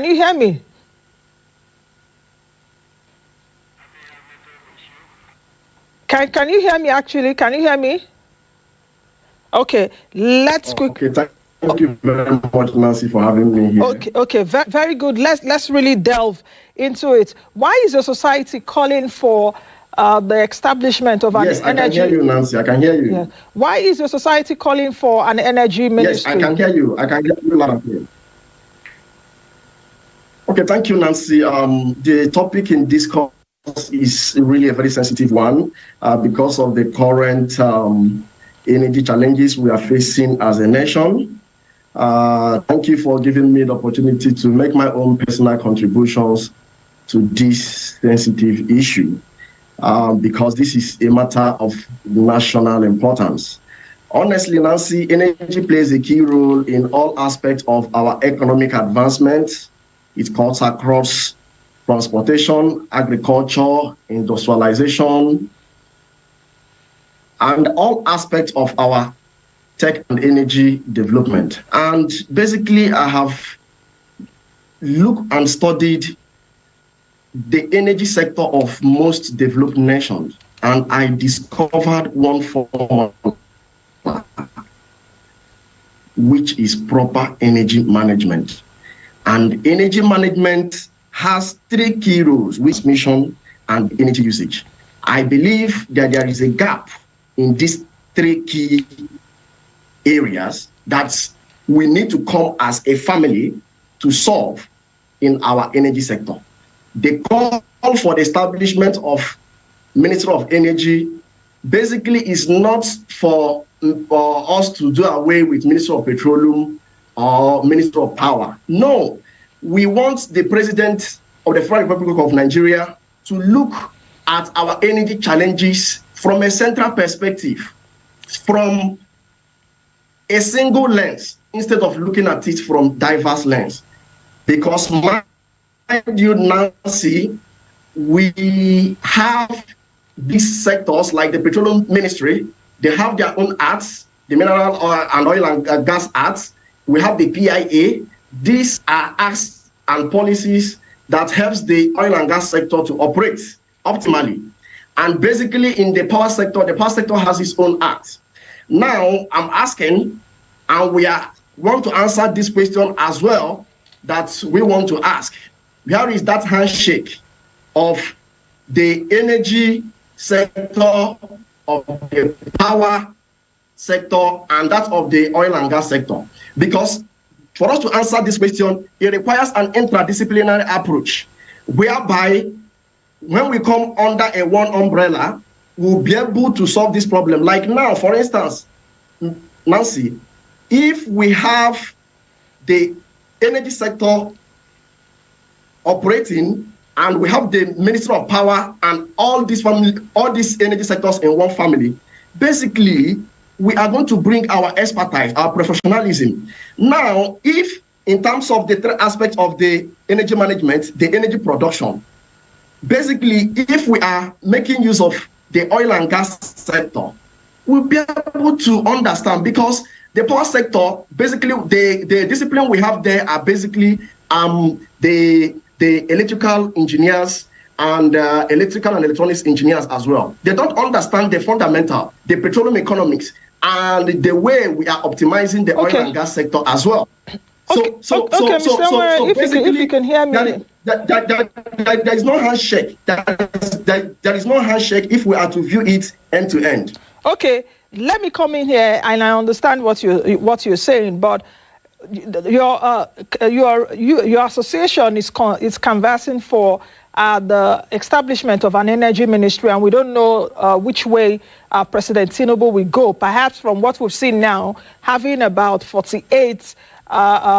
you hear me? Can you hear me actually? Can you hear me? Okay, let's Okay, thank you very much, Nancy, for having me here. Okay, very good. Let's really delve into it. Why is the society calling for the establishment of an energy? Yes, I can hear you, Nancy. I can hear you. Yeah. Why is the society calling for an energy ministry? Yes, I can hear you. I can hear you loud and clear. Okay, thank you, Nancy. The topic in discourse is really a very sensitive one because of the current energy challenges we are facing as a nation. Thank you for giving me the opportunity to make my own personal contributions to this sensitive issue because this is a matter of national importance. Honestly, Nancy, energy plays a key role in all aspects of our economic advancement. It cuts across transportation, agriculture, industrialization, and all aspects of our tech and energy development. And basically, I have looked and studied the energy sector of most developed nations, and I discovered one formula, which is proper energy management. And energy management has three key roles, which mission and energy usage. I believe that there is a gap in these three key areas that we need to come as a family to solve in our energy sector. The call for the establishment of Ministry of Energy basically is not for us to do away with Ministry of Petroleum or Ministry of Power. No, we want the President of the Federal Republic of Nigeria to look at our energy challenges from a central perspective, from a single lens, instead of looking at it from diverse lens. Because mind you, Nancy, we have these sectors like the Petroleum Ministry, they have their own acts, the Mineral and Oil and Gas Acts, we have the PIA. These are acts and policies that helps the oil and gas sector to operate optimally. And basically in the power sector has its own act. Now I'm asking, and we want to answer this question as well, that we want to ask. Where is that handshake of the energy sector, of the power sector, and that of the oil and gas sector? Because for us to answer this question, it requires an interdisciplinary approach, whereby when we come under a one umbrella, we'll be able to solve this problem. Like now, for instance, Nancy, if we have the energy sector operating and we have the Ministry of Power and all these energy sectors in one family, basically, we are going to bring our expertise, our professionalism. Now, if in terms of the three aspects of the energy management, the energy production, basically, if we are making use of the oil and gas sector, we'll be able to understand, because the power sector, basically, the discipline we have there are basically the electrical engineers and electrical and electronics engineers as well. They don't understand the fundamental, the petroleum economics, and the way we are optimizing the oil and gas sector as well. So if you can hear me, there is no handshake. There is no handshake if we are to view it end to end. Okay, let me come in here, and I understand what you're saying, but your association is canvassing for the establishment of an energy ministry, and we don't know which way President Tinubu will go. Perhaps from what we've seen now, having about 48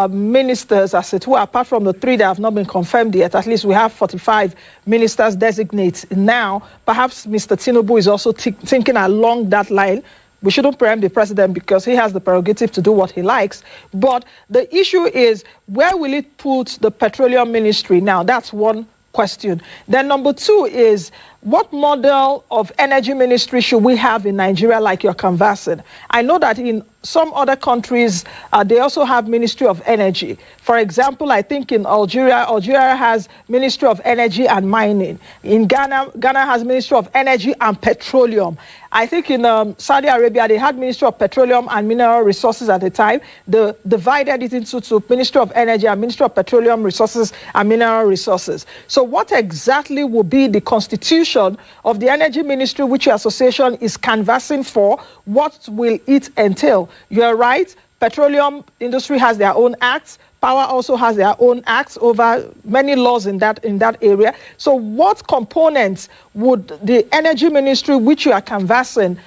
ministers, as it were, apart from the 3 that have not been confirmed yet, at least we have 45 ministers designated now. Perhaps Mr. Tinubu is also thinking along that line. We shouldn't preempt the president because he has the prerogative to do what he likes. But the issue is, where will it put the petroleum ministry now? That's one question. Then number two is, what model of energy ministry should we have in Nigeria like you're canvassing? I know that in some other countries, they also have Ministry of Energy. For example, I think in Algeria has Ministry of Energy and Mining. In Ghana has Ministry of Energy and Petroleum. I think in Saudi Arabia, they had Ministry of Petroleum and Mineral Resources at the time. They divided it into two, Ministry of Energy and Ministry of Petroleum Resources and Mineral Resources. So what exactly will be the constitution of the Energy Ministry, which your association is canvassing for? What will it entail? You're right, petroleum industry has their own acts. Power also has their own acts over many laws in that area. So what components would the Energy Ministry, which you are canvassing,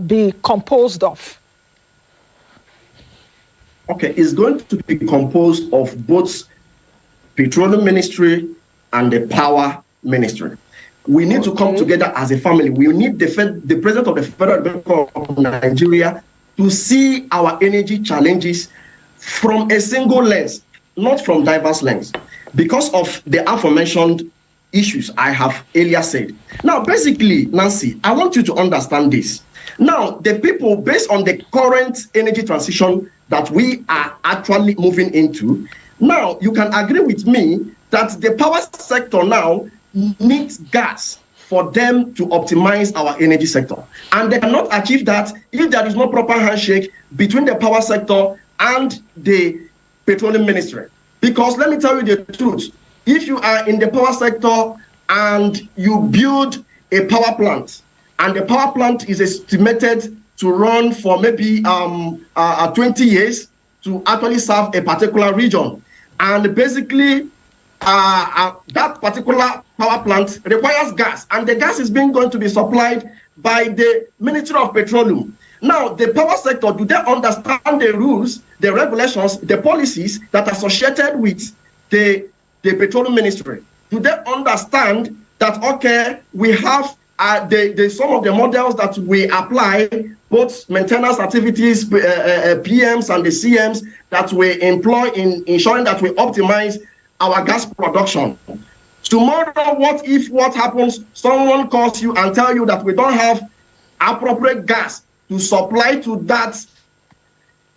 be composed of? Okay, it's going to be composed of both Petroleum Ministry and the Power Ministry. We need to come together as a family. We need the President of the Federal Republic of Nigeria to see our energy challenges from a single lens, not from diverse lens, because of the aforementioned issues I have earlier said. Now, basically, Nancy, I want you to understand this. Now, the people, based on the current energy transition that we are actually moving into, now you can agree with me that the power sector now needs gas for them to optimize our energy sector. And they cannot achieve that if there is no proper handshake between the power sector and the Petroleum Ministry. Because let me tell you the truth, if you are in the power sector and you build a power plant, and the power plant is estimated to run for maybe 20 years to actually serve a particular region, and basically that particular power plant requires gas, and the gas is going to be supplied by the Ministry of Petroleum. Now, the power sector, do they understand the rules, the regulations, the policies that are associated with the Petroleum Ministry? Do they understand that, okay, we have some of the models that we apply, both maintenance activities, PMs and the CMs that we employ in ensuring that we optimize our gas production? Tomorrow, what happens? Someone calls you and tell you that we don't have appropriate gas to supply to that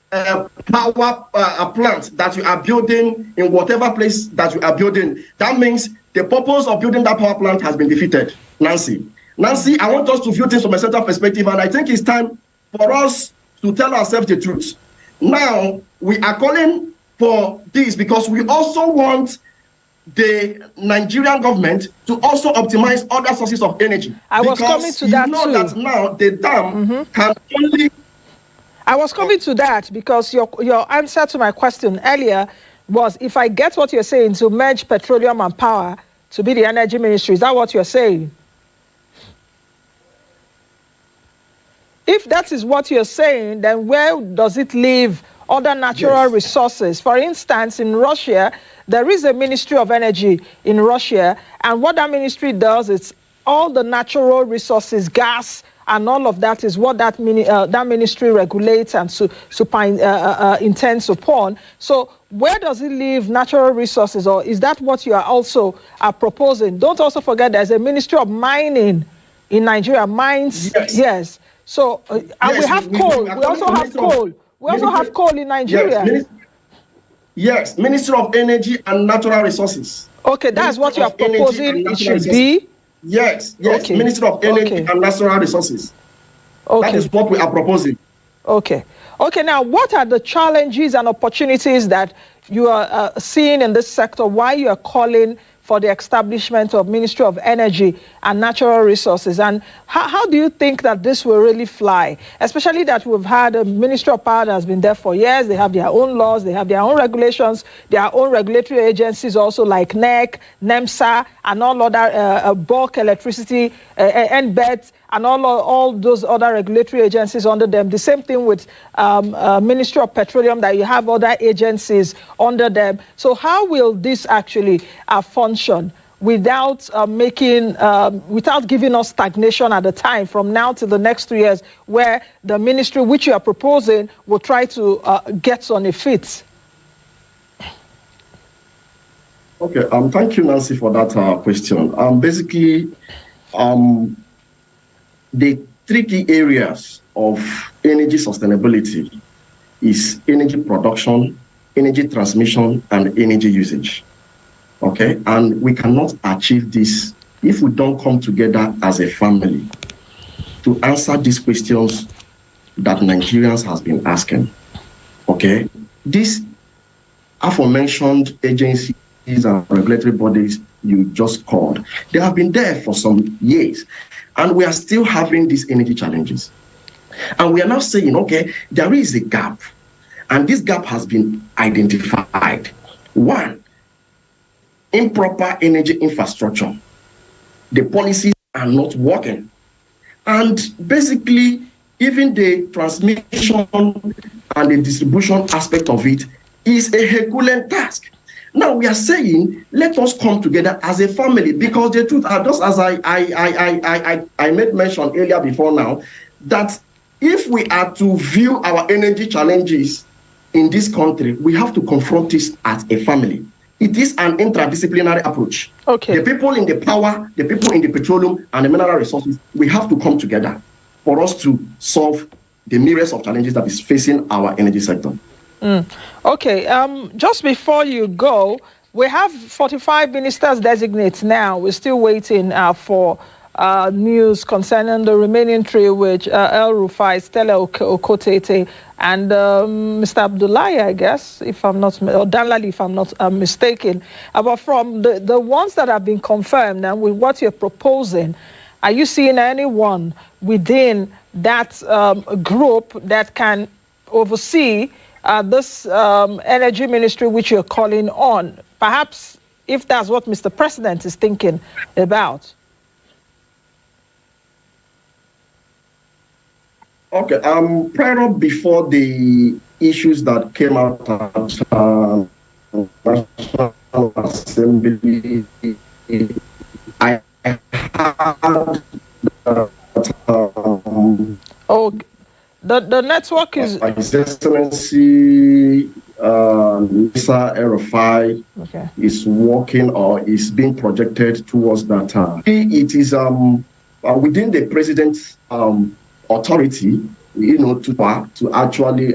power plant that you are building in whatever place that you are building. That means the purpose of building that power plant has been defeated. Nancy, I want us to view things from a certain perspective, and I think it's time for us to tell ourselves the truth. Now, we are calling for this because we also want the Nigerian government to also optimize other sources of energy. I was coming to that too. That now the dam can only... I was coming to that because your answer to my question earlier was, if I get what you're saying, to merge petroleum and power to be the Energy Ministry. Is that what you're saying? If that is what you're saying, then where does it leave other natural resources? For instance, in Russia, there is a Ministry of Energy in Russia, and what that ministry does is all the natural resources, gas, and all of that is what that ministry regulates and intends upon. So where does it leave natural resources, or is that what you are also proposing? Don't also forget there's a Ministry of Mining in Nigeria, mines, yes. So and we have coal, we also have coal. We also have coal in Nigeria. Yes, Ministry of Energy and Natural Resources. Okay, that's what you are proposing it should be? Yes, okay. Ministry of Energy and Natural Resources. Okay. That is what we are proposing. Okay. Okay, now what are the challenges and opportunities that you are seeing in this sector? Why you are calling for the establishment of Ministry of Energy and Natural Resources? And how do you think that this will really fly? Especially that we've had a Ministry of Power that has been there for years. They have their own laws, they have their own regulations, their own regulatory agencies also like NEC, NEMSA, and all other bulk electricity, NBET, and all those other regulatory agencies under them. The same thing with Ministry of Petroleum, that you have other agencies under them. So how will this actually function without without giving us stagnation at the time from now to the next 2 years, where the ministry which you are proposing will try to get on a fit? Okay, thank you, Nancy, for that question. Basically, the three key areas of energy sustainability is energy production, energy transmission, and energy usage. Okay, and we cannot achieve this if we don't come together as a family to answer these questions that Nigerians has been asking. Okay, these aforementioned agencies and regulatory bodies you just called, they have been there for some years, and we are still having these energy challenges. And we are now saying, okay, there is a gap, and this gap has been identified. One, improper energy infrastructure. The policies are not working. And basically, even the transmission and the distribution aspect of it is a Herculean task. Now we are saying, let us come together as a family, because the truth, just as I made mention earlier before now, that if we are to view our energy challenges in this country, we have to confront this as a family. It is an interdisciplinary approach. Okay. The people in the power, the people in the petroleum and the mineral resources, we have to come together for us to solve the myriad of challenges that is facing our energy sector. Okay. Just before you go, we have 45 ministers designates now. We're still waiting for news concerning the remaining three, which El Rufai, Stella Okotete, and Mr. Abdullahi, I guess, if I'm not, or Danlali, if I'm not mistaken. But from the ones that have been confirmed and with what you're proposing, are you seeing anyone within that group that can oversee this energy ministry which you're calling on? Perhaps if that's what Mr. President is thinking about. Okay, prior before the issues that came out at National Assembly, I had the network is His Excellency Mr. Erufai is working or is being projected towards that. It is within the president's authority, to actually.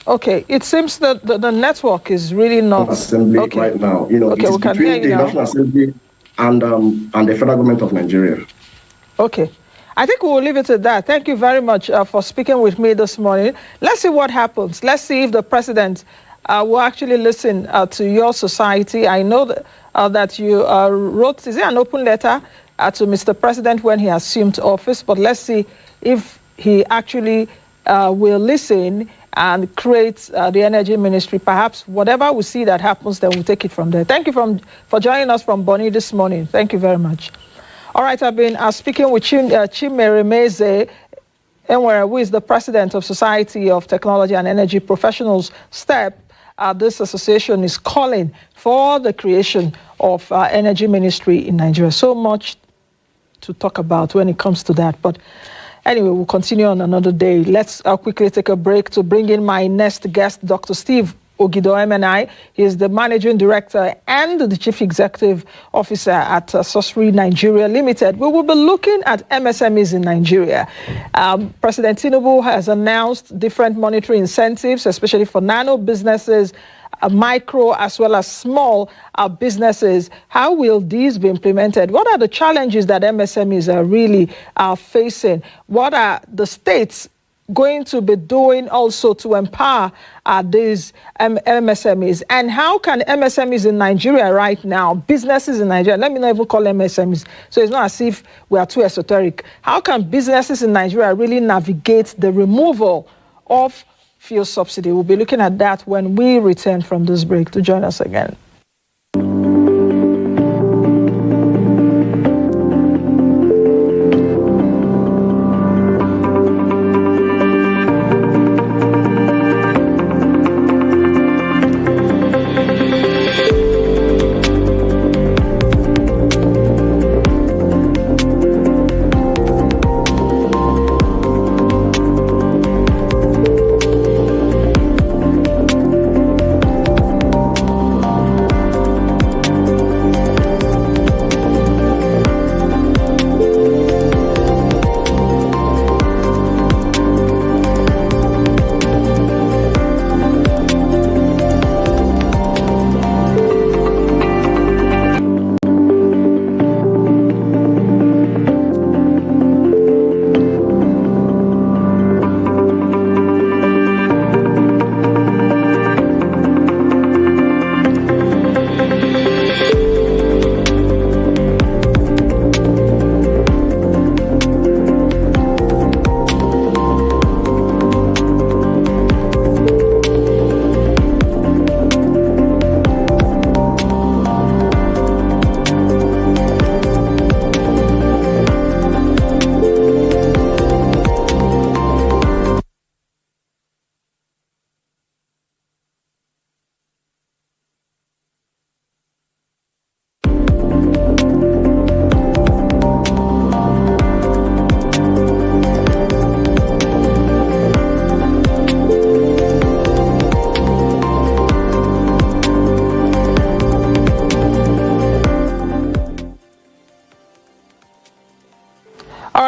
Okay, it seems that the network is really not assembly right now. Okay, it's between the National Assembly and the federal government of Nigeria. Okay, I think we will leave it at that. Thank you very much for speaking with me this morning. Let's see what happens. Let's see if the president will actually listen to your society. I know that you wrote, is it an open letter to Mr. President when he assumed office? But let's see if he actually will listen and create the energy ministry. Perhaps whatever we see that happens, then we'll take it from there. Thank you for joining us from Bonny this morning. Thank you very much. All right, I've been speaking with Chimere Meze, who is the president of Society of Technology and Energy Professionals, STEP. This association is calling for the creation of energy ministry in Nigeria. So much to talk about when it comes to that. But anyway, we'll continue on another day. Let's quickly take a break to bring in my next guest, Dr. Steve Ogido MNI. He is the Managing Director and the Chief Executive Officer at Sosri Nigeria Limited. We will be looking at MSMEs in Nigeria. President Tinubu has announced different monetary incentives, especially for nano businesses, micro as well as small businesses. How will these be implemented? What are the challenges that MSMEs are really facing? What are the states going to be doing also to empower these MSMEs? And how can MSMEs in Nigeria right now, businesses in Nigeria, let me not even call MSMEs, so it's not as if we are too esoteric. How can businesses in Nigeria really navigate the removal of fuel subsidy? We'll be looking at that when we return from this break. To join us again.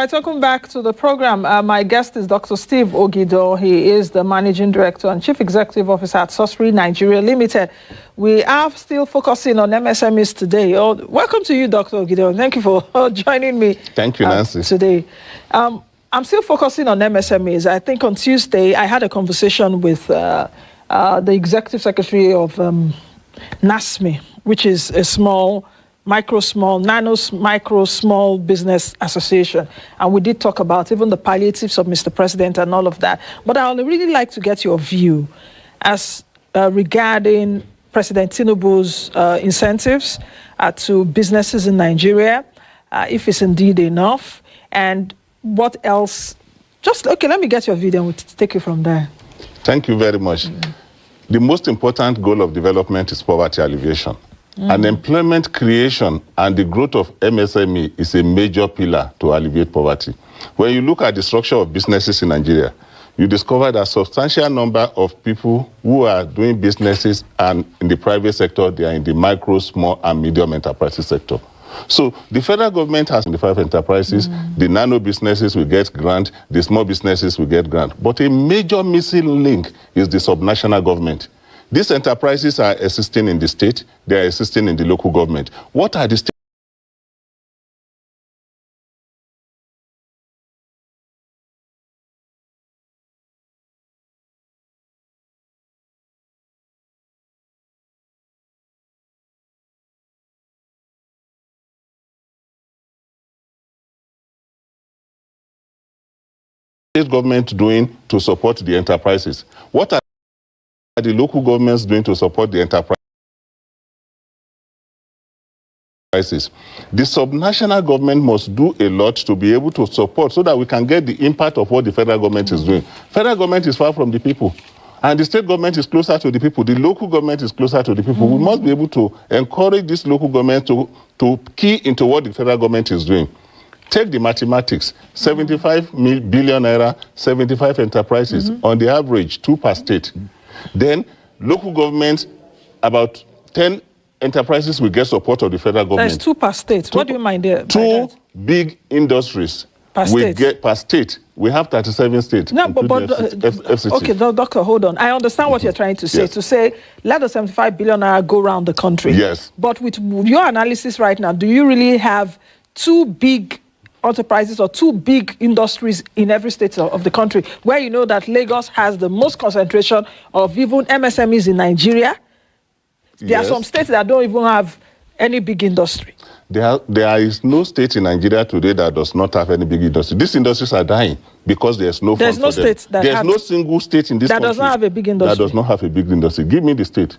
right, welcome back to the program. My guest is Dr. Steve Ogido. He is the Managing Director and Chief Executive Officer at Sosri Nigeria Limited. We are still focusing on MSMEs today. Welcome to you, Dr. Ogido. Thank you for joining me. Thank you, Nancy. Today. I'm still focusing on MSMEs. I think on Tuesday, I had a conversation with the Executive Secretary of MSMES, which is a small business association. And we did talk about even the palliatives of Mr. President and all of that. But I would really like to get your view as regarding President Tinubu's incentives to businesses in Nigeria, if it's indeed enough, and what else. Let me get your video and we'll take it from there. Thank you very much. The most important goal of development is poverty alleviation. And employment creation and the growth of MSME is a major pillar to alleviate poverty. When you look at the structure of businesses in Nigeria, you discover that a substantial number of people who are doing businesses and in the private sector, they are in the micro, small, and medium enterprises sector. So the federal government has the 5 enterprises, the nano businesses will get grant, the small businesses will get grant. But a major missing link is the subnational government. These enterprises are existing in the state, they are existing in the local government. What are the state government doing to support the enterprises? What are the local governments doing to support the enterprises? The subnational government must do a lot to be able to support so that we can get the impact of what the federal government is doing. Federal government is far from the people, and the state government is closer to the people. The local government is closer to the people. We must be able to encourage this local government to key into what the federal government is doing. Take the mathematics, 75 billion naira, 75 enterprises, on the average, 2 per state. Then local governments, about 10 enterprises will get support of the federal government. That's 2 per state. What do you mind there? 2 big industries per state. Get per state. We have 37 states. No, but FCT. Okay, doctor, hold on. I understand what you're trying to say. Yes. To say, let the 75 billion naira go around the country. Yes. But with your analysis right now, do you really have 2 big enterprises or 2 big industries in every state of the country, where you know that Lagos has the most concentration of even MSMEs in Nigeria? There are some states that don't even have any big industry. There is no state in Nigeria today that does not have any big industry. These industries are dying because there's no fund for them. There's no single state in this country that does not have a big industry. That does not have a big industry. Give me the state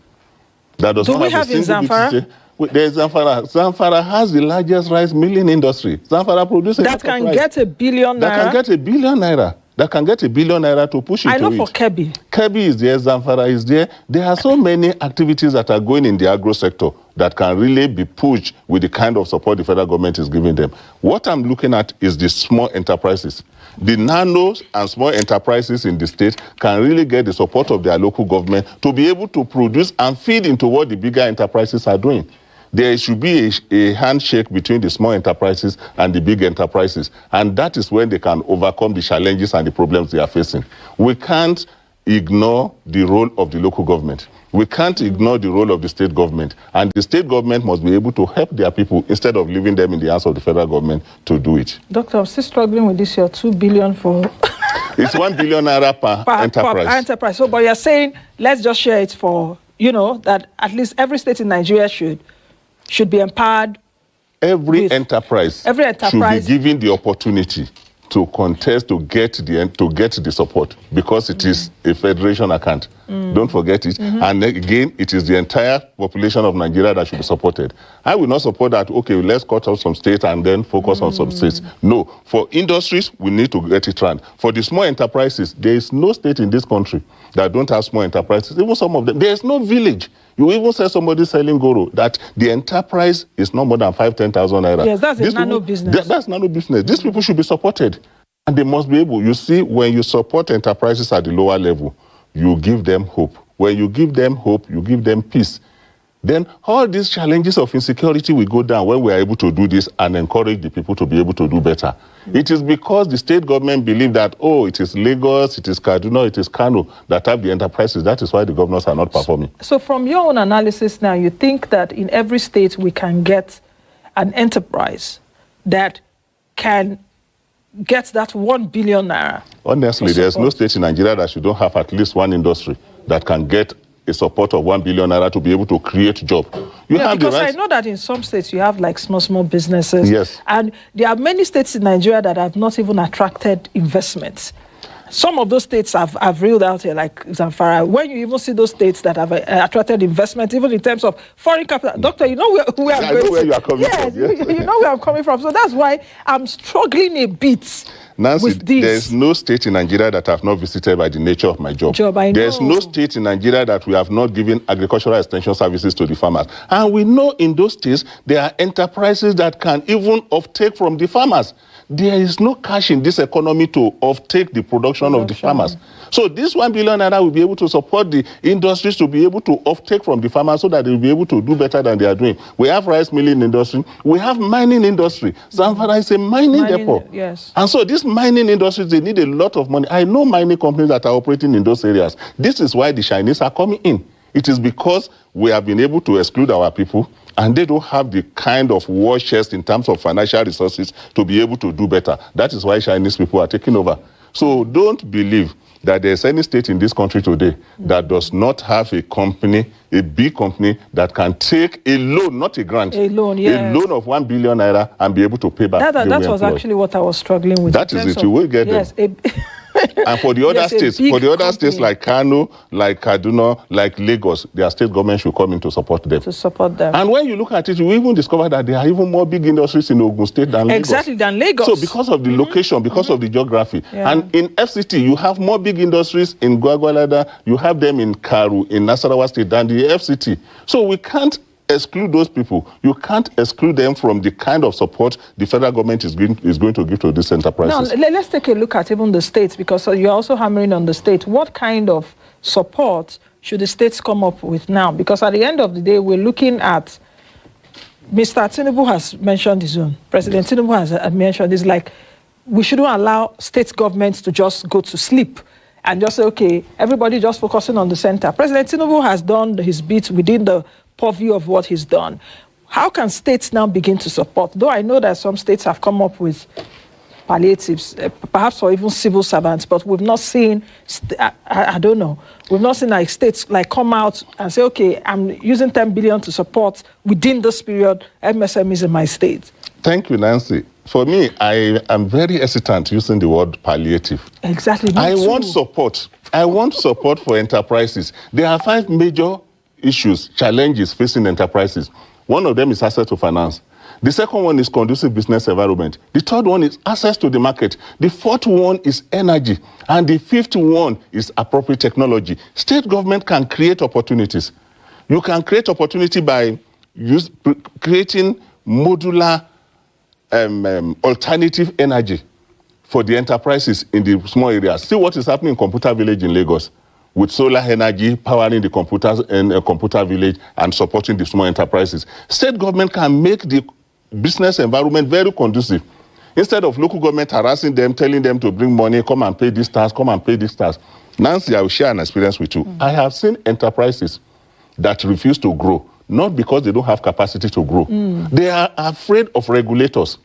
that does not have a single big industry. There's Zamfara. Zamfara has the largest rice milling industry. Zamfara produces that can get $1 billion. That can get $1 billion naira. That can get $1 billion naira to push it. I know for Kebbi. Kebbi is there. Zamfara is there. There are so many activities that are going in the agro sector that can really be pushed with the kind of support the federal government is giving them. What I'm looking at is the small enterprises. The nanos and small enterprises in the state can really get the support of their local government to be able to produce and feed into what the bigger enterprises are doing. There should be a handshake between the small enterprises and the big enterprises, and that is when they can overcome the challenges and the problems they are facing. We can't ignore the role of the local government. We can't ignore the role of the state government, and the state government must be able to help their people instead of leaving them in the hands of the federal government to do it. Doctor, I'm still struggling with this year, 2 billion for... It's 1 billion naira per enterprise. Per enterprise. So, but you're saying, let's just share it for, that at least every state in Nigeria should be empowered. Every enterprise should be given the opportunity to contest to get the support, because it is a federation account. Don't forget it. And again, it is the entire population of Nigeria that should be supported. I will not support that, okay, let's cut out some states and then focus on some states. No, for industries, we need to get it right. For the small enterprises, there is no state in this country that don't have small enterprises. Even some of them, there is no village. You even say somebody selling goro, that the enterprise is not more than 5,000 to 10,000 naira. Yes, that's a nano business. That's nano business. These people should be supported. And they must be able, you see, when you support enterprises at the lower level, you give them hope. When you give them hope, you give them peace. then all these challenges of insecurity will go down when we are able to do this and encourage the people to be able to do better. It is because the state government believe that, oh, it is Lagos, it is Kaduna, it is Kano that have the enterprises. That is why the governors are not performing. So from your own analysis now, you think that in every state we can get an enterprise that can get that 1 billion naira? Honestly, there's no state in Nigeria that you don't have at least one industry that can get a support of 1 billion naira to be able to create job. Because I know that in some states you have like small businesses. Yes. And there are many states in Nigeria that have not even attracted investments. Some of those states have reeled out here, like Zamfara. When you even see those states that have attracted investment, even in terms of foreign capital, Doctor, you know where I'm going. I know where you are coming from. Yes, you know where I'm coming from. So that's why I'm struggling a bit. Nancy, with this. There's no state in Nigeria that I have not visited by the nature of my job. There's no state in Nigeria that we have not given agricultural extension services to the farmers. And we know in those states, there are enterprises that can even offtake from the farmers. There is no cash in this economy to offtake the production of the farmers. So this 1 billion naira will be able to support the industries to be able to offtake from the farmers so that they will be able to do better than they are doing. We have rice milling industry. We have mining industry. Zamfara is a mining depot. Yes. And so these mining industries, they need a lot of money. I know mining companies that are operating in those areas. This is why the Chinese are coming in. It is because we have been able to exclude our people, and they don't have the kind of war chest in terms of financial resources to be able to do better. That is why Chinese people are taking over. So don't believe that there's any state in this country today that does not have a company, a big company, that can take a loan, not a grant. A loan, yes. A loan of 1 billion naira and be able to pay back. That was actually what I was struggling with. That is it. You will get them. And for the other states, like Kano, like Kaduna, like Lagos, their state government should come in to support them. And when you look at it, you even discover that there are even more big industries in Ogun State than Lagos. Exactly, than Lagos. So because of the location, because of the geography. Yeah. And in FCT, you have more big industries in Gwagwalada, you have them in Karu, in Nasarawa State than the FCT. So we can't exclude those people. You can't exclude them from the kind of support the federal government is going to give to these enterprises. Now, let's take a look at even the states, because you're also hammering on the state. What kind of support should the states come up with now? Because at the end of the day, we're looking at, Mr. Tinubu has mentioned his own. President Tinubu has mentioned, it's like, we shouldn't allow state governments to just go to sleep and just say, okay, everybody just focusing on the center. President Tinubu has done his bit within the purview of what he's done. How can states now begin to support? Though I know that some states have come up with palliatives, perhaps for even civil servants, but we've not seen, I don't know, we've not seen like states like come out and say, okay, I'm using 10 billion to support within this period MSMEs in my state. Thank you, Nancy. For me, I am very hesitant using the word palliative. Exactly. I want support. I want support for enterprises. There are 5 major issues, challenges facing enterprises. One of them is access to finance. The second one is conducive business environment. The third one is access to the market. The fourth one is energy. And the fifth one is appropriate technology. State government can create opportunities. You can create opportunity by creating modular alternative energy for the enterprises in the small areas. See what is happening in Computer Village in Lagos, with solar energy powering the computers in a computer village and supporting the small enterprises. State government can make the business environment very conducive. Instead of local government harassing them, telling them to bring money, come and pay this tax, come and pay this tax. Nancy, I will share an experience with you. I have seen enterprises that refuse to grow, not because they don't have capacity to grow. They are afraid of regulators.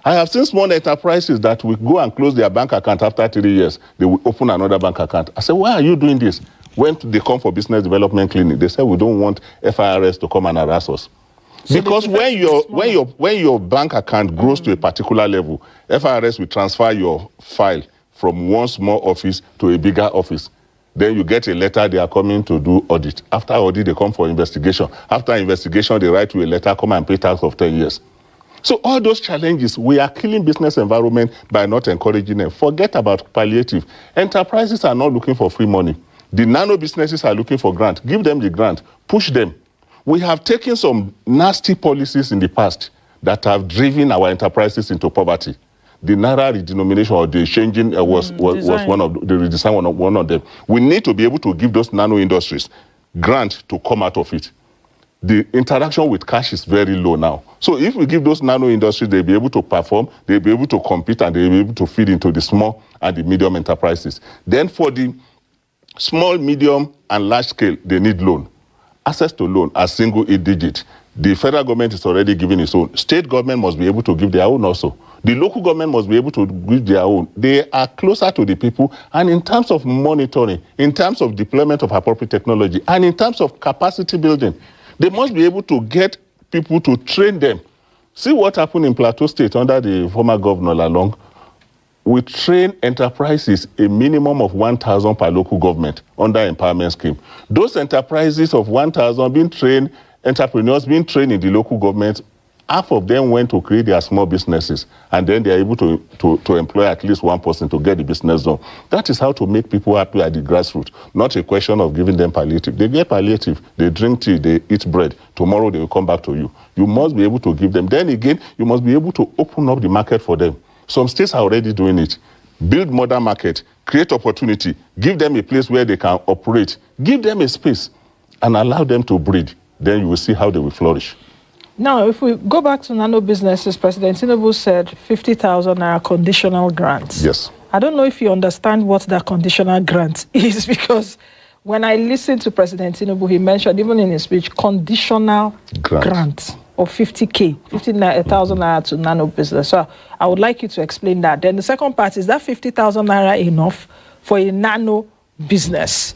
I have seen small enterprises that will go and close their bank account after 3 years. They will open another bank account. I said, why are you doing this? When they come for business development clinic, they say, we don't want FIRS to come and harass us. So because when your bank account grows to a particular level, FIRS will transfer your file from one small office to a bigger office. Then you get a letter, they are coming to do audit. After audit, they come for investigation. After investigation, they write you a letter, come and pay tax of 10 years. So all those challenges, we are killing business environment by not encouraging them. Forget about palliative. Enterprises are not looking for free money. The nano businesses are looking for grant. Give them the grant. Push them. We have taken some nasty policies in the past that have driven our enterprises into poverty. The Naira redenomination or the changing was one of the redesign one of them. We need to be able to give those nano industries grant to come out of it. the interaction with cash is very low now. So if we give those nano industries, they'll be able to perform, they'll be able to compete, and they'll be able to feed into the small and the medium enterprises. Then for the small, medium, and large scale, they need loan. Access to loan as single 8-digit. The federal government is already giving its own. State government must be able to give their own also. The local government must be able to give their own. They are closer to the people, and in terms of monitoring, in terms of deployment of appropriate technology, and in terms of capacity building, they must be able to get people to train them. See what happened in Plateau State under the former governor Lalong. We train enterprises a minimum of 1,000 per local government under empowerment scheme. Those enterprises of 1,000 being trained, entrepreneurs being trained in the local government, half of them went to create their small businesses, and then they are able to employ at least one person to get the business done. That is how to make people happy at the grassroots, not a question of giving them palliative. They get palliative, they drink tea, they eat bread. Tomorrow they will come back to you. You must be able to give them. Then again, you must be able to open up the market for them. Some states are already doing it. Build modern market, create opportunity, give them a place where they can operate, give them a space, and allow them to breed. Then you will see how they will flourish. Now, if we go back to nano businesses, President Tinubu said 50,000 naira conditional grants. Yes. I don't know if you understand what that conditional grant is, because when I listened to President Tinubu, he mentioned, even in his speech, conditional grant of 50,000 naira to nano business. So I would like you to explain that. Then the second part is that 50,000 naira enough for a nano business?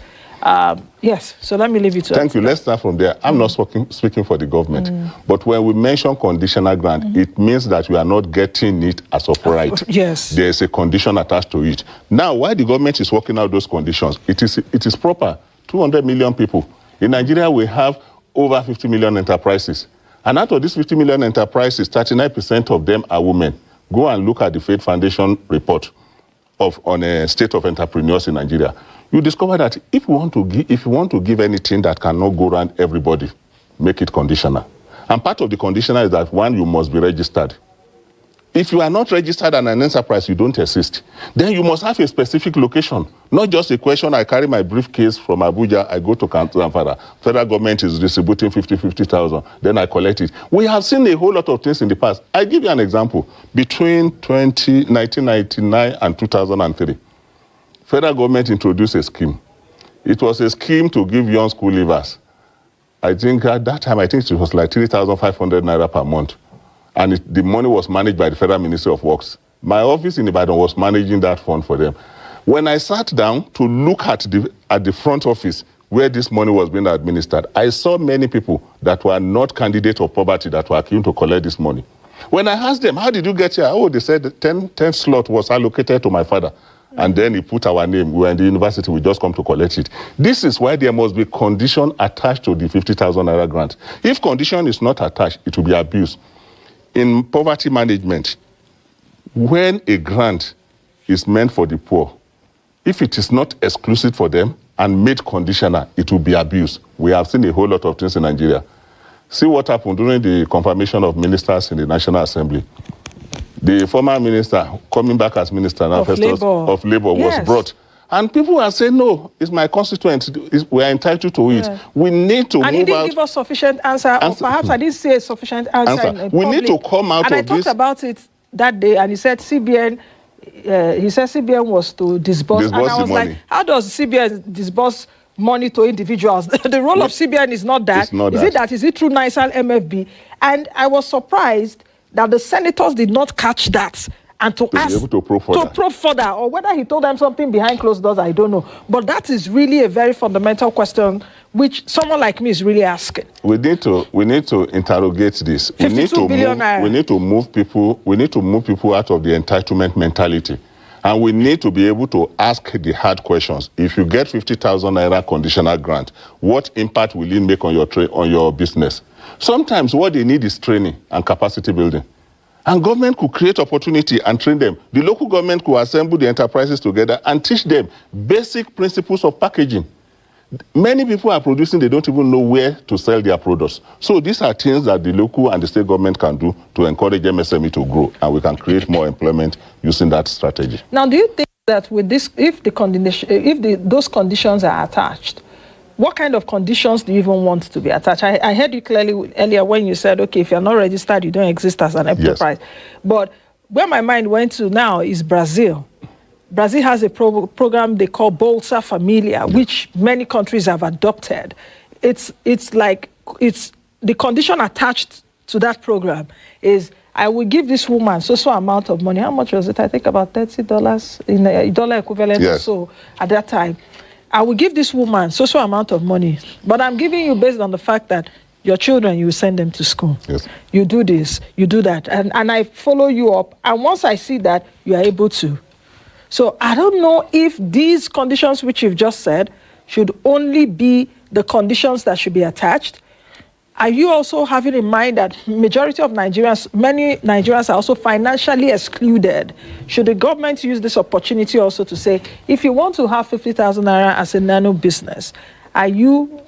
Yes, so let me leave you to Thank you. Let's start from there. I'm not speaking for the government, but when we mention conditional grant, it means that we are not getting it as of right. Yes. There is a condition attached to it. Now, while the government is working out those conditions, it is proper. 200 million people. In Nigeria, we have over 50 million enterprises. And out of these 50 million enterprises, 39% of them are women. Go and look at the Faith Foundation report on a state of entrepreneurs in Nigeria. You discover that if you want to give anything that cannot go around everybody, make it conditional. And part of the conditional is that, one, you must be registered. If you are not registered as an enterprise, you don't exist. Then you must have a specific location. Not just a question, I carry my briefcase from Abuja, I go to Zamfara. Federal government is distributing 50,000, then I collect it. We have seen a whole lot of things in the past. I give you an example. Between 1999 and 2003, federal government introduced a scheme. It was a scheme to give young school leavers. I think at that time, it was like 3,500 naira per month. And the money was managed by the Federal Ministry of Works. My office in Ibadan was managing that fund for them. When I sat down to look at the front office where this money was being administered, I saw many people that were not candidates of poverty that were keen to collect this money. When I asked them, how did you get here? Oh, they said 10 slot was allocated to my father. And then he put our name. We were in the university, we just come to collect it. This is why there must be condition attached to the 50,000 naira grant. If condition is not attached, it will be abused. In poverty management, when a grant is meant for the poor, if it is not exclusive for them and made conditional, it will be abused. We have seen a whole lot of things in Nigeria. See what happened during the confirmation of ministers in the National Assembly. The former minister, coming back as minister now, of Labour, was brought. And people are saying, no, it's my constituent. We are entitled to it. Yeah. We need to move out. And he didn't give us sufficient answer. Or perhaps I didn't say a sufficient answer. We need to come out of this. And I talked about it that day, and he said CBN, was to disburse. And I was like, how does CBN disburse money to individuals? The role of CBN is not that. Is it through NISAL MFB? And I was surprised that the senators did not catch that and to ask be able to probe further, or whether he told them something behind closed doors, I don't know. But that is really a very fundamental question which someone like me is really asking. We need to interrogate this. We need to move people out of the entitlement mentality. And we need to be able to ask the hard questions. If you get 50,000 naira conditional grant, what impact will it make on your business? Sometimes what they need is training and capacity building. And government could create opportunity and train them. The local government could assemble the enterprises together and teach them basic principles of packaging. Many people are producing, they don't even know where to sell their products. So these are things that the local and the state government can do to encourage MSME to grow, and we can create more employment using that strategy. Now, do you think that with this, if those conditions are attached, what kind of conditions do you even want to be attached? I heard you clearly earlier when you said, okay, if you're not registered, you don't exist as an enterprise. Yes. But where my mind went to now is Brazil. Brazil has a program they call Bolsa Familia, which many countries have adopted. It's the condition attached to that program is, I will give this woman so amount of money. How much was it? I think about $30 in a dollar equivalent or so at that time. I will give this woman so amount of money, but I'm giving you based on the fact that your children, you send them to school. Yes. You do this, you do that, and I follow you up. And once I see that, you are able to. So I don't know if these conditions which you've just said should only be the conditions that should be attached. Are you also having in mind that majority of Nigerians, many Nigerians are also financially excluded? Should the government use this opportunity also to say, if you want to have 50,000 naira as a nano business, are you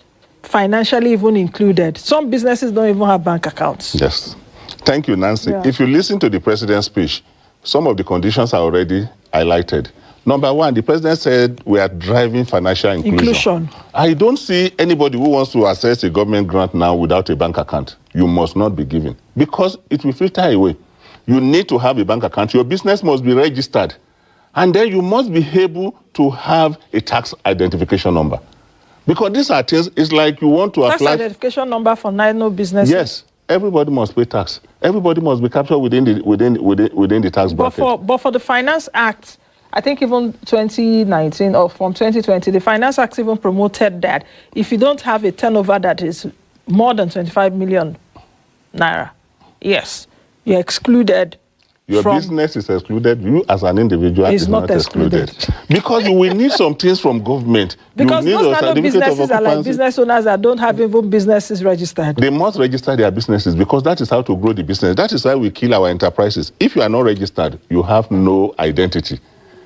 financially even included? Some businesses don't even have bank accounts. Yes. Thank you, Nancy. Yeah. If you listen to the president's speech, some of the conditions are already highlighted. Number one, the president said we are driving financial inclusion. I don't see anybody who wants to access a government grant now without a bank account. You must not be given because it will filter away. You need to have a bank account. Your business must be registered. And then you must be able to have a tax identification number. Because these are things, it's like you want to apply. Tax identification number for nano businesses? Yes. Everybody must pay tax. Everybody must be captured within the tax bracket. But for the Finance Act, I think even 2019 or from 2020, the Finance Act even promoted that if you don't have a turnover that is more than 25 million naira, yes, you're excluded. Your business is excluded. You as an individual is not excluded. Because we need some things from government. Because most nano businesses are like business owners that don't have even businesses registered. They must register their businesses because that is how to grow the business. That is why we kill our enterprises. If you are not registered, you have no identity.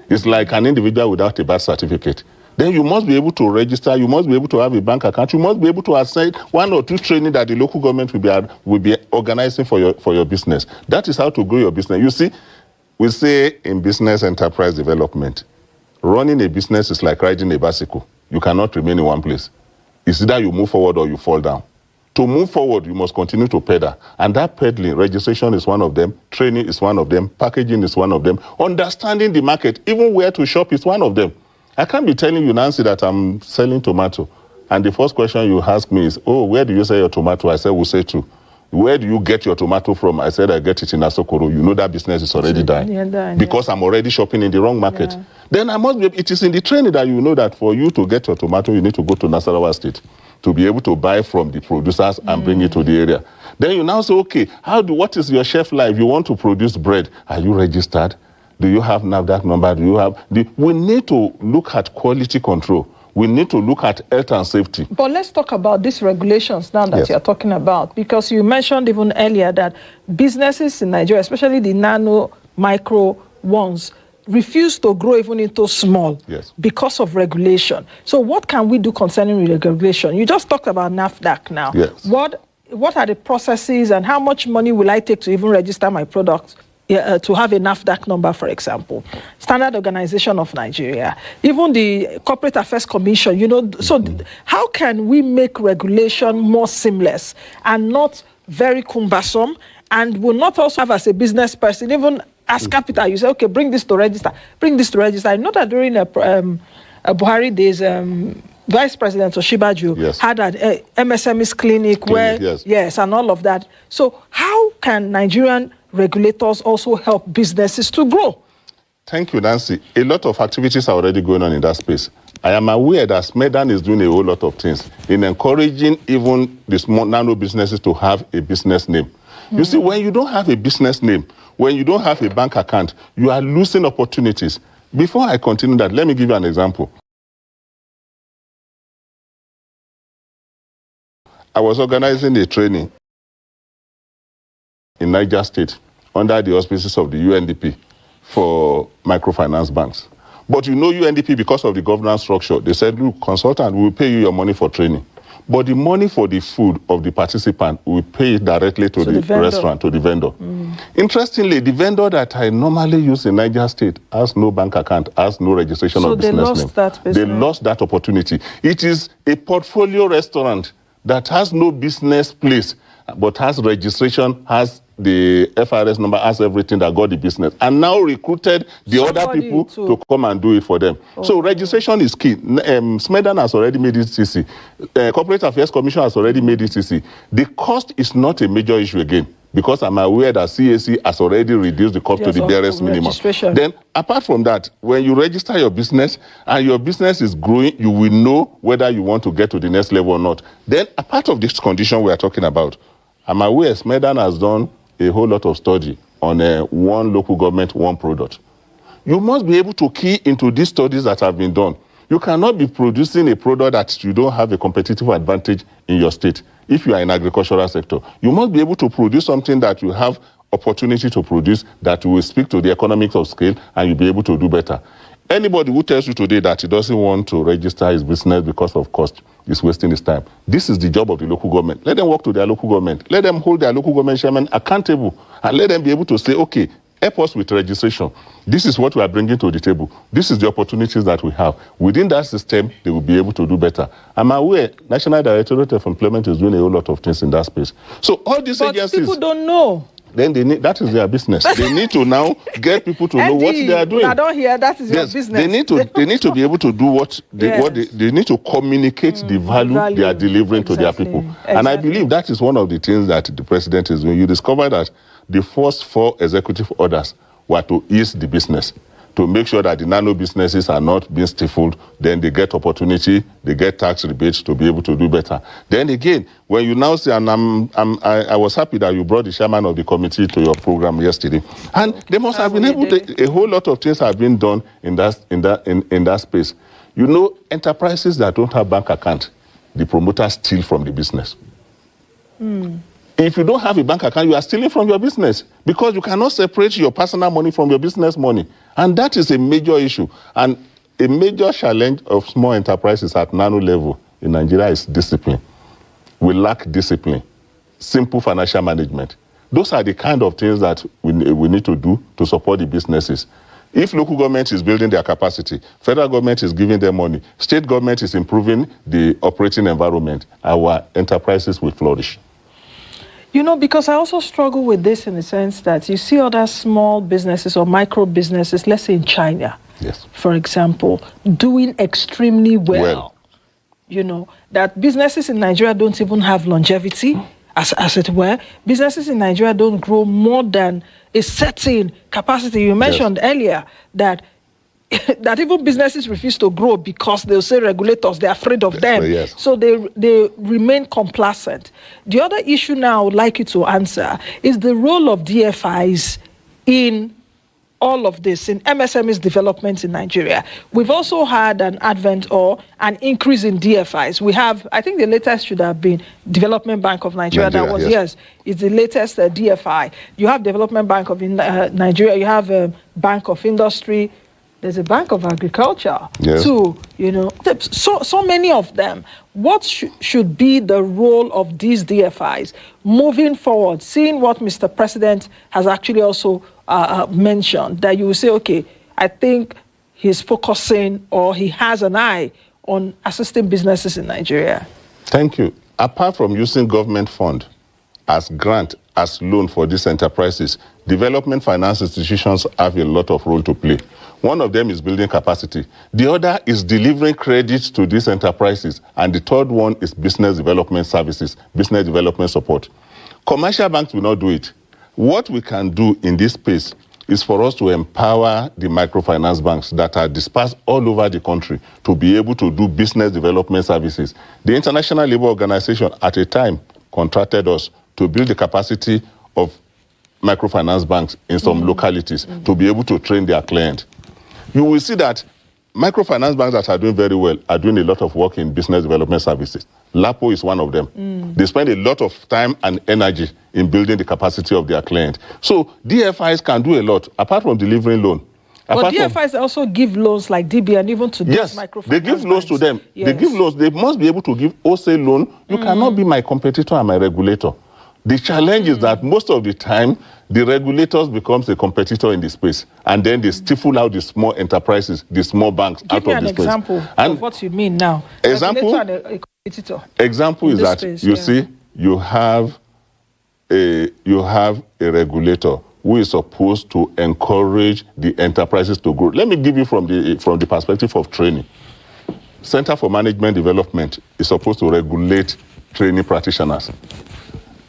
It's like an individual without a birth certificate. Then you must be able to register. You must be able to have a bank account. You must be able to assign 1 or 2 training that the local government will be organizing for your business. That is how to grow your business. You see, we say in business enterprise development, running a business is like riding a bicycle. You cannot remain in one place. It's either you move forward or you fall down. To move forward, you must continue to pedal. And that pedaling, registration is one of them, training is one of them, packaging is one of them, understanding the market, even where to shop is one of them. I can't be telling you, Nancy, that I'm selling tomato. And the first question you ask me is, oh, where do you sell your tomato? I said, we'll say two. Where do you get your tomato from? I said, I get it in Asokoro. You know that business is already dying. Because I'm already shopping in the wrong market. Yeah. Then I must be, it is in the training that you know that for you to get your tomato, you need to go to Nasarawa State to be able to buy from the producers and bring it to the area. Then you now say, okay, what is your shelf life? You want to produce bread. Are you registered? Do you have NAFDAC number? Do you have... We need to look at quality control. We need to look at health and safety. But let's talk about these regulations now that you're talking about, because you mentioned even earlier that businesses in Nigeria, especially the nano, micro ones, refuse to grow even into small because of regulation. So what can we do concerning regulation? You just talked about NAFDAC now. Yes. What are the processes and how much money will I take to even register my products? To have a NAFDAC number, for example, Standard Organization of Nigeria, even the Corporate Affairs Commission, you know, so how can we make regulation more seamless and not very cumbersome, and will not also have as a business person, even as capital, you say, okay, bring this to register. I know that during a Buhari days, Vice President Oshibaju had an MSMES clinic where, and all of that. So how can Nigerian regulators also help businesses to grow? Thank you, Nancy. A lot of activities are already going on in that space. I am aware that SMEDAN is doing a whole lot of things in encouraging even the small nano businesses to have a business name. You see, when you don't have a business name, when you don't have a bank account, you are losing opportunities. Before I continue that, let me give you an example. I was organizing a training in Niger State under the auspices of the UNDP for microfinance banks. But you know UNDP, because of the governance structure, they said, look, consultant, we will pay you your money for training. But the money for the food of the participant, we pay it directly to the restaurant, to the vendor. Interestingly, the vendor that I normally use in Niger State has no bank account, has no registration of business name. So they lost that business. They lost that opportunity. It is a portfolio restaurant that has no business place, but has registration, has the FRS number, has everything that got the business, and now recruited the other people to come and do it for them. So registration is key. SMEDAN has already made it CC. Corporate Affairs Commission has already made it CC. The cost is not a major issue again, because I'm aware that CAC has already reduced the cost to the barest minimum. Then, apart from that, when you register your business and your business is growing, you will know whether you want to get to the next level or not. Then, a part of this condition we are talking about, I'm aware SMEDAN has done a whole lot of study on one local government, one product. You must be able to key into these studies that have been done. You cannot be producing a product that you don't have a competitive advantage in your state. If you are in agricultural sector, you must be able to produce something that you have opportunity to produce, that will speak to the economics of scale, and you'll be able to do better. Anybody who tells you today that he doesn't want to register his business because of cost is wasting his time. This is the job of the local government. Let them work to their local government. Let them hold their local government chairman accountable, and let them be able to say, okay, help us with registration. This is what we are bringing to the table. This is the opportunities that we have. Within that system, they will be able to do better. I'm aware National Directorate of Employment is doing a whole lot of things in that space. So all these agencies... But people don't know. Then they need, that is their business. They need to now get people to know what they are doing. I don't hear that is your business. They need to be able to do what they need to communicate the value they are delivering to their people. And I believe that is one of the things that the president is doing. You discover that the first 4 executive orders were to ease the business, to make sure that the nano businesses are not being stifled. Then they get opportunity, they get tax rebates to be able to do better. Then again, when you now say, and I was happy that you brought the chairman of the committee to your program yesterday, and they must have been able to, a whole lot of things have been done in that space. You know, enterprises that don't have bank account, the promoters steal from the business. If you don't have a bank account, you are stealing from your business, because you cannot separate your personal money from your business money. And that is a major issue. And a major challenge of small enterprises at nano level in Nigeria is discipline. We lack discipline, simple financial management. Those are the kind of things that we need to do to support the businesses. If local government is building their capacity, federal government is giving them money, state government is improving the operating environment, our enterprises will flourish. You know, because I also struggle with this in the sense that you see other small businesses or micro businesses, let's say in China, for example, doing extremely well. You know, that businesses in Nigeria don't even have longevity, as it were. Businesses in Nigeria don't grow more than a certain capacity. You mentioned earlier that that even businesses refuse to grow because they'll say regulators, they're afraid of them. So they remain complacent. The other issue now I would like you to answer is the role of DFIs in all of this, in MSMEs development in Nigeria. We've also had an advent or an increase in DFIs. We have, I think the latest should have been Development Bank of Nigeria. That was, it's the latest DFI. You have Development Bank of Nigeria, you have Bank of Industry, there's a Bank of Agriculture too, you know. So many of them. What should be the role of these DFIs moving forward, seeing what Mr. President has actually also mentioned, that you will say, okay, I think he's focusing or he has an eye on assisting businesses in Nigeria? Thank you. Apart from using government fund as grant, as loan for these enterprises, development finance institutions have a lot of role to play. One of them is building capacity. The other is delivering credit to these enterprises. And the third one is business development services, business development support. Commercial banks will not do it. What we can do in this space is for us to empower the microfinance banks that are dispersed all over the country to be able to do business development services. The International Labour Organization at a time contracted us to build the capacity of microfinance banks in some localities to be able to train their clients. You will see that microfinance banks that are doing very well are doing a lot of work in business development services. LAPO is one of them. They spend a lot of time and energy in building the capacity of their client. So DFIs can do a lot. Apart from delivering loan, But DFIs also give loans like DB and even to these microfinance they give loans to them. Yes. They give loans. They must be able to give wholesale loan. You cannot be my competitor and my regulator. The challenge is that most of the time, the regulators becomes a competitor in the space, and then they stifle out the small enterprises, the small banks out of the space. Give me an example of what you mean now. Example, and a competitor. Example is that space, you see, you have a regulator who is supposed to encourage the enterprises to grow. Let me give you from the perspective of training. Center for Management Development is supposed to regulate training practitioners.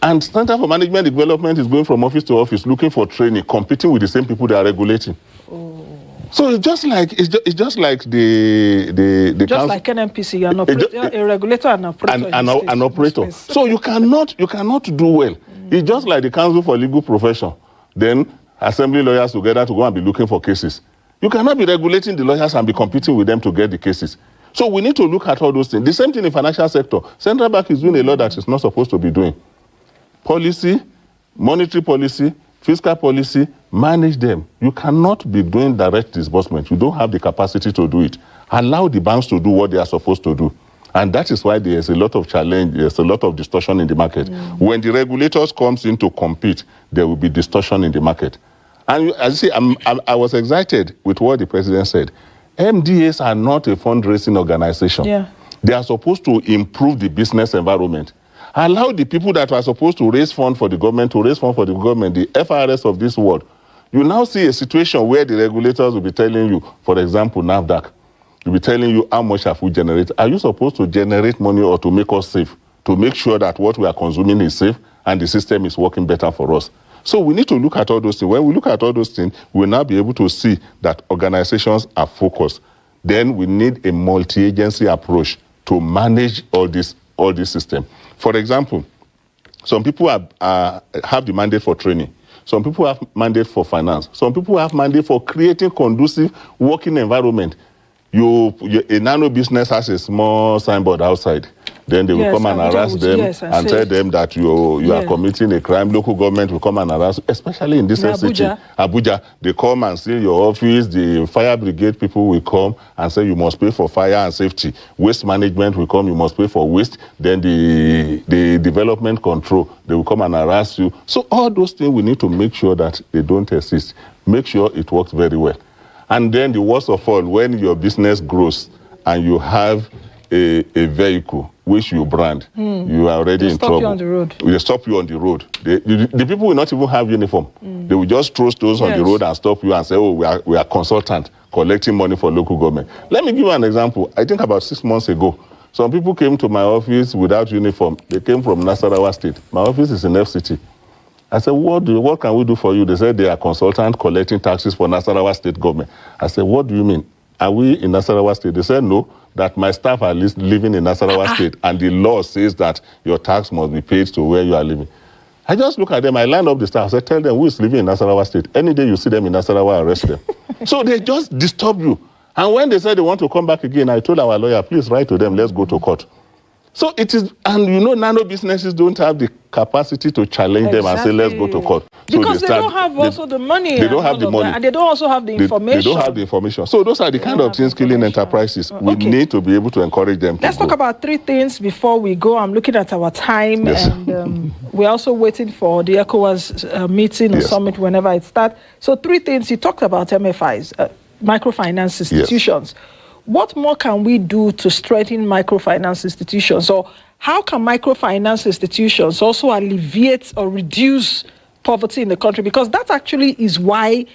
And Center for Management Development is going from office to office looking for training, competing with the same people they are regulating. Oh. So it's just like the just council, like NMPC, a regulator and an operator. So you cannot do well. It's just like the Council for Legal Profession. Then assembly lawyers together to go and be looking for cases. You cannot be regulating the lawyers and be competing with them to get the cases. So we need to look at all those things. The same thing in financial sector. Central Bank is doing a lot that it's not supposed to be doing. Policy, monetary policy, fiscal policy, manage them. You cannot be doing direct disbursement. You don't have the capacity to do it. Allow the banks to do what they are supposed to do. And that is why there's a lot of challenge, there's a lot of distortion in the market. When the regulators comes in to compete, there will be distortion in the market. And as you see, I was excited with what the president said. MDAs are not a fundraising organization. Yeah. They are supposed to improve the business environment. Allow the people that are supposed to raise funds for the government to raise funds for the government, the FRS of this world. You now see a situation where the regulators will be telling you, for example, NAFDAC, will be telling you how much have we generated. Are you supposed to generate money or to make us safe? To make sure that what we are consuming is safe and the system is working better for us. So we need to look at all those things. When we look at all those things, we'll now be able to see that organizations are focused. Then we need a multi-agency approach to manage all this system. For example, some people have the mandate for training. Some people have mandate for finance. Some people have mandate for creating conducive working environment. A nano business has a small signboard outside. Then they will come and harass them and tell them that you are committing a crime. Local government will come and harass, especially in this city, Abuja. They come and see your office. The fire brigade people will come and say you must pay for fire and safety. Waste management will come, you must pay for waste. Then the development control, they will come and harass you. So all those things we need to make sure that they don't exist. Make sure it works very well. And then the worst of all, when your business grows and you have a vehicle which you brand, you are already in trouble. They stop you on the road. The people will not even have uniform. They will just throw stones on the road and stop you and say, oh, we are consultant collecting money for local government. Let me give you an example. I think about 6 months ago, some people came to my office without uniform. They came from Nasarawa State. My office is in FCT. I said, what can we do for you? They said they are consultant collecting taxes for Nasarawa State government. I said, what do you mean? Are we in Nasarawa State? They said, no, that my staff are living in Nasarawa State, and the law says that your tax must be paid to where you are living. I just look at them, I line up the staff, I said, tell them who is living in Nasarawa State. Any day you see them in Nasarawa, arrest them. So they just disturb you. And when they said they want to come back again, I told our lawyer, please write to them, let's go to court. So it is, and you know, nano businesses don't have the capacity to challenge them and say, let's go to court. Because so they don't have also the money. They don't have the money. And they don't also have the information. They don't have the information. So those are the kind of things killing enterprises. We need to be able to encourage them. Let's talk about 3 things before we go. I'm looking at our time, and we're also waiting for the ECOWAS meeting or summit whenever it starts. So 3 things. You talked about MFIs, microfinance institutions. Yes. What more can we do to strengthen microfinance institutions? Or how can microfinance institutions also alleviate or reduce poverty in the country? Because that actually is why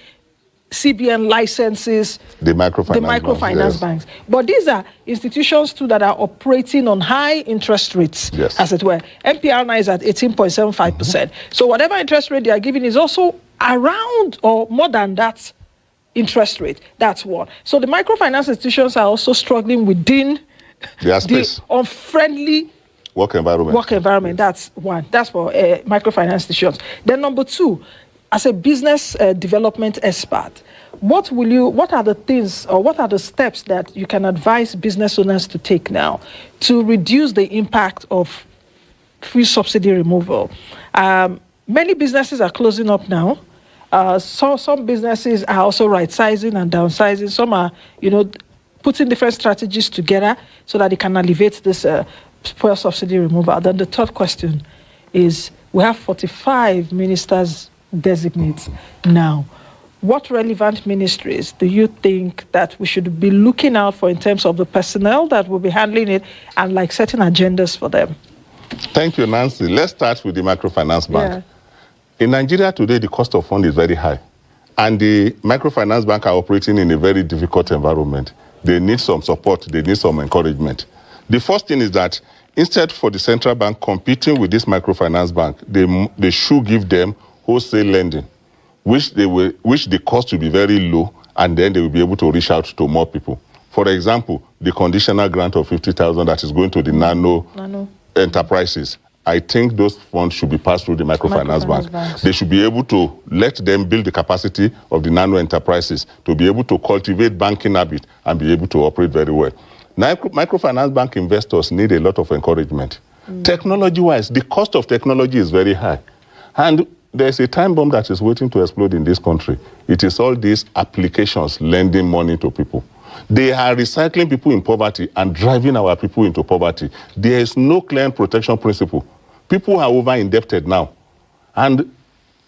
CBN licenses the microfinance banks. But these are institutions too that are operating on high interest rates, as it were. MPR now is at 18.75%. So whatever interest rate they are giving is also around or more than that interest rate. That's one. So the microfinance institutions are also struggling within the unfriendly work environment. That's one. That's for microfinance institutions. Then number 2, as a business development expert, what are the things or what are the steps that you can advise business owners to take now to reduce the impact of free subsidy removal? Many businesses are closing up now. Some businesses are also right-sizing and downsizing. Some are, putting different strategies together so that they can alleviate this fuel subsidy removal. Then the third question is, we have 45 ministers designates now. What relevant ministries do you think that we should be looking out for in terms of the personnel that will be handling it and like setting agendas for them? Thank you, Nancy. Let's start with the microfinance bank. Yeah. In Nigeria today, the cost of fund is very high. And the microfinance bank are operating in a very difficult environment. They need some support. They need some encouragement. The first thing is that instead for the central bank competing with this microfinance bank, they should give them wholesale lending, which the cost will be very low, and then they will be able to reach out to more people. For example, the conditional grant of 50,000 that is going to the nano enterprises, I think those funds should be passed through the microfinance bank. They should be able to let them build the capacity of the nano enterprises to be able to cultivate banking habit and be able to operate very well. Now, microfinance bank investors need a lot of encouragement. Technology-wise, the cost of technology is very high. And there's a time bomb that is waiting to explode in this country. It is all these applications lending money to people. They are recycling people in poverty and driving our people into poverty. There is no client protection principle. People are over-indebted now. And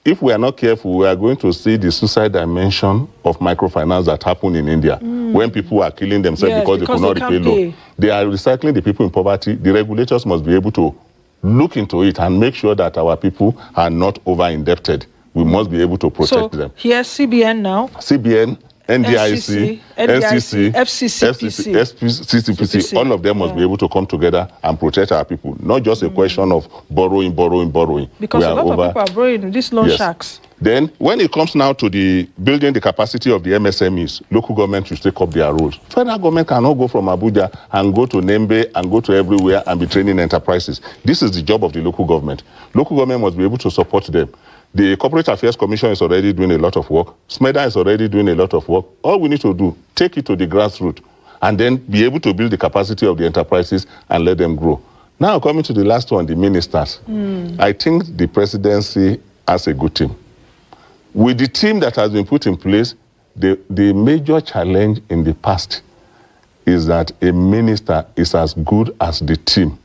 if we are not careful, we are going to see the suicide dimension of microfinance that happened in India when people are killing themselves because they could not repay loan. They are recycling the people in poverty. The regulators must be able to look into it and make sure that our people are not over-indebted. We must be able to protect them. Here's CBN now. CBN, NDIC, NCC, FCCPC, all of them must be able to come together and protect our people. Not just a question of borrowing. Because a lot of people are borrowing these loan sharks. Then, when it comes now to the building the capacity of the MSMEs, local government should take up their roles. Federal government cannot go from Abuja and go to Nembe and go to everywhere and be training enterprises. This is the job of the local government. Local government must be able to support them. The Corporate Affairs Commission is already doing a lot of work. SMEDA is already doing a lot of work. All we need to do, take it to the grassroots and then be able to build the capacity of the enterprises and let them grow. Now, coming to the last one, the ministers. I think the presidency has a good team. With the team that has been put in place, the major challenge in the past is that a minister is as good as the team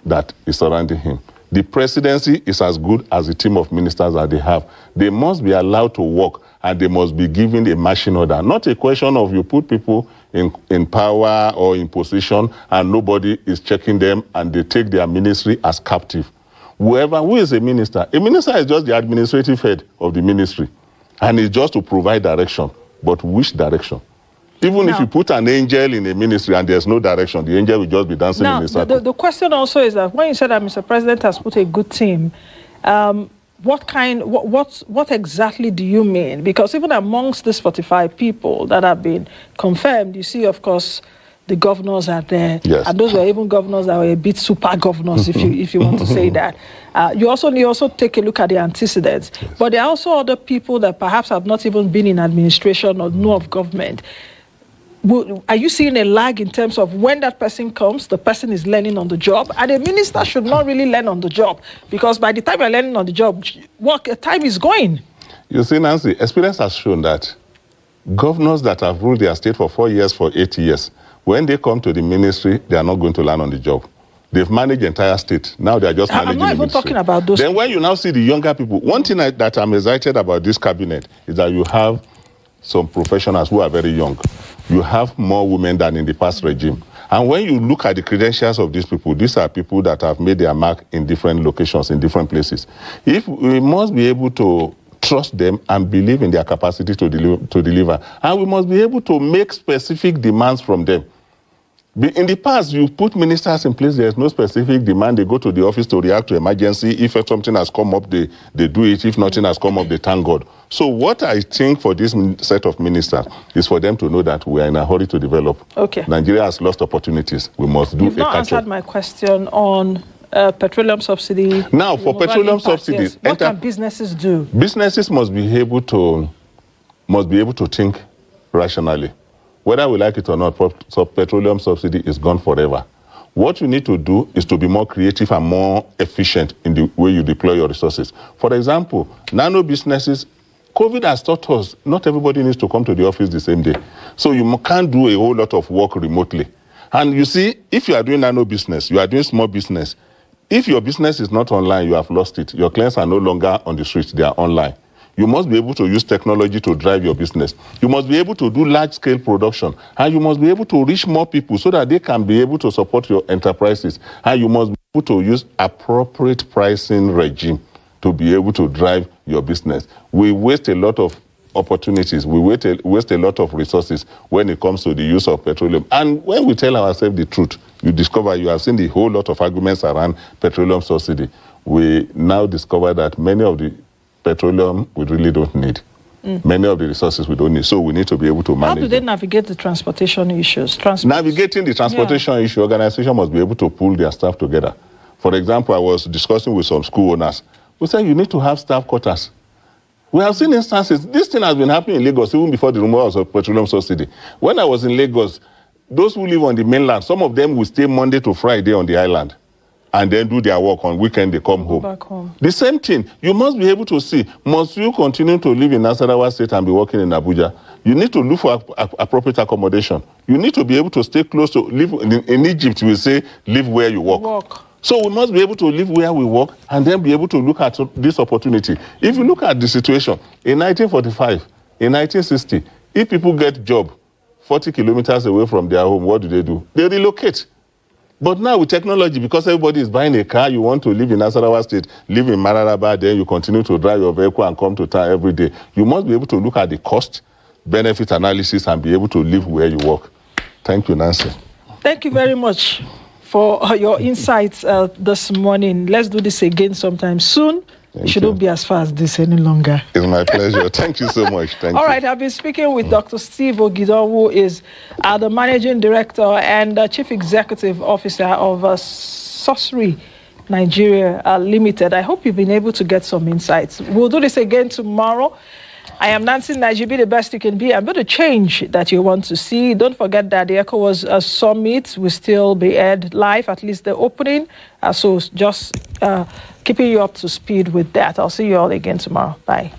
that is surrounding him. The presidency is as good as the team of ministers that they have. They must be allowed to work and they must be given a marching order. Not a question of you put people in power or in position and nobody is checking them and they take their ministry as captive. Who is a minister is just the administrative head of the ministry. And it's just to provide direction. But which direction? Even if you put an angel in a ministry and there's no direction, the angel will just be dancing in a circle. The question also is that when you said that Mr. President has put a good team, what exactly do you mean? Because even amongst these 45 people that have been confirmed, you see, of course, the governors are there. Yes. And those were even governors that were a bit super governors, if you want to say that. You also take a look at the antecedents. Yes. But there are also other people that perhaps have not even been in administration or know of government. Are you seeing a lag in terms of when that person comes, the person is learning on the job? And a minister should not really learn on the job, because by the time you're learning on the job, time is going. You see, Nancy, experience has shown that governors that have ruled their state for 4 years, for 8 years, when they come to the ministry, they are not going to learn on the job. They've managed the entire state. Now they are just managing the ministry. I'm not even talking about those. Then when you now see the younger people, one thing that I'm excited about this cabinet is that you have some professionals who are very young. You have more women than in the past regime. And when you look at the credentials of these are people that have made their mark in different locations, in different places. We must be able to trust them and believe in their capacity to deliver. And we must be able to make specific demands from them. In the past, you put ministers in place, there's no specific demand. They go to the office to react to emergency. If something has come up, they do it. If nothing has come up, they thank God. So what I think for this set of ministers is for them to know that we are in a hurry to develop. Okay. Nigeria has lost opportunities. We must do a catch-up. You've not answered my question on petroleum subsidy. Now, for petroleum subsidies, what can businesses do? Businesses must be able to think rationally. Whether we like it or not, petroleum subsidy is gone forever. What you need to do is to be more creative and more efficient in the way you deploy your resources. For example, nano businesses COVID has taught us not everybody needs to come to the office the same day. So you can't do a whole lot of work remotely. And you see, if you are doing nano business, you are doing small business, if your business is not online, you have lost it. Your clients are no longer on the streets, they are online. You must be able to use technology to drive your business. You must be able to do large-scale production. And you must be able to reach more people so that they can be able to support your enterprises. And you must be able to use appropriate pricing regime to be able to drive your business. We waste a lot of opportunities. We waste a lot of resources when it comes to the use of petroleum. And when we tell ourselves the truth, you discover, you have seen the whole lot of arguments around petroleum subsidy. We now discover that many of the petroleum we really don't need. Many of the resources we don't need. So we need to be able to manage. How do they navigate the transportation issues? Navigating the transportation issue, organization must be able to pull their staff together. For example, I was discussing with some school owners. We said you need to have staff quarters. We have seen instances. This thing has been happening in Lagos even before the removal of petroleum subsidy. When I was in Lagos, those who live on the mainland, some of them will stay Monday to Friday on the island and then do their work on weekend, they come home. Back home. The same thing. You must be able to see, must you continue to live in Nasarawa State and be working in Abuja? You need to look for appropriate accommodation. You need to be able to stay close to, live in Egypt, we say, live where you work. So we must be able to live where we work and then be able to look at this opportunity. If you look at the situation, in 1945, in 1960, if people get job 40 kilometers away from their home, what do? They relocate. But now with technology, because everybody is buying a car, you want to live in Nasarawa State, live in Mararaba, then you continue to drive your vehicle and come to town every day. You must be able to look at the cost, benefit analysis and be able to live where you work. Thank you, Nancy. Thank you very much for your insights this morning. Let's do this again sometime soon. It shouldn't be as far as this any longer. It's my pleasure. Thank you so much. Thank you. All right, I've been speaking with Dr. Steve Ogidon, who is the Managing Director and Chief Executive Officer of Sosri Nigeria Limited. I hope you've been able to get some insights. We'll do this again tomorrow. I am Nancy Naji, be the best you can be. I'm going to change that you want to see. Don't forget that the ECOWAS Summit will still be aired live, at least the opening. So just keeping you up to speed with that. I'll see you all again tomorrow. Bye.